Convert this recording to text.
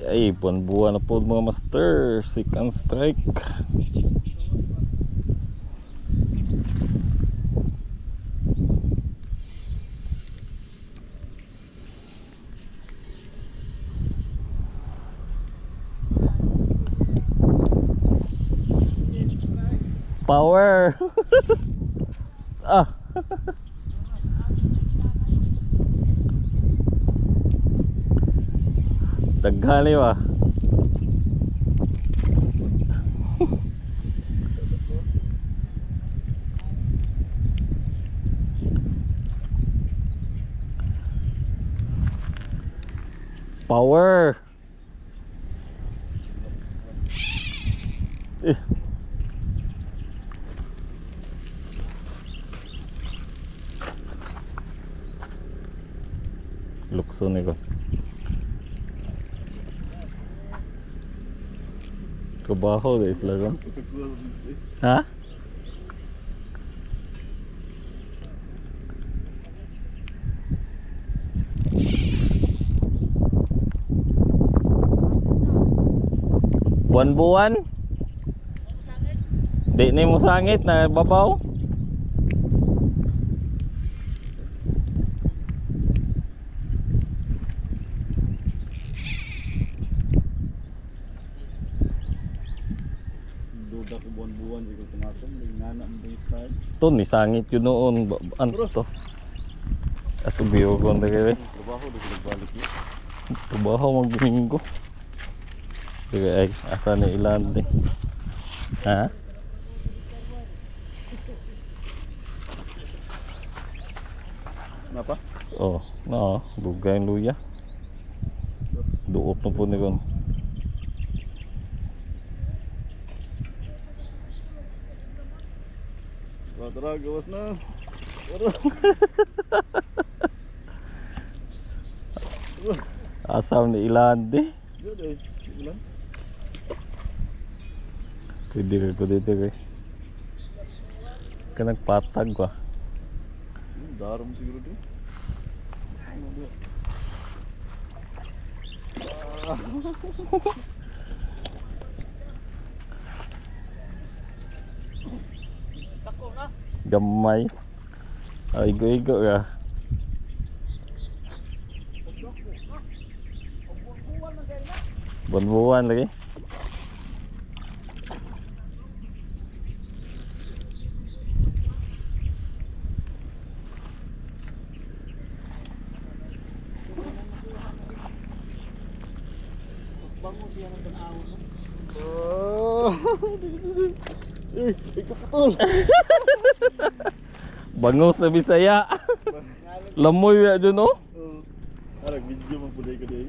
Ay, buwan-buwan na po mga master. Seek and strike. Power. Ah. Daghali ba? Power. Eh. Lukso ni ko. Kabaho deh sila ron. Ha? Buwan-buwan? Di ni mo sangit na babaw? Duda ko buwan-buwan di ko tumatong ngana mo yung style. Ito ni sangit yun noon. Ano to? Ato biyo ko na kayo. Trabaho di ko balik ni. Trabaho mag-domingo. Sige ay asa ni ilan ni. Ha? Napa? Oh, no, dugay ang luya. Duot na po ni kon. Tara, gawas na. Tara. Asam ni ilan di. Yun eh. Ilan? Pwede ko dito kay. Kanang patag ba? Daro mo siguro din. Gamay. Igo-igo ya. Buwan-buwan lagi. Bango siya ng tanaw mo. Ikaputol. Bango sa Bisaya. Lamoy ya dyan oh. Arag video man pulay ko dai.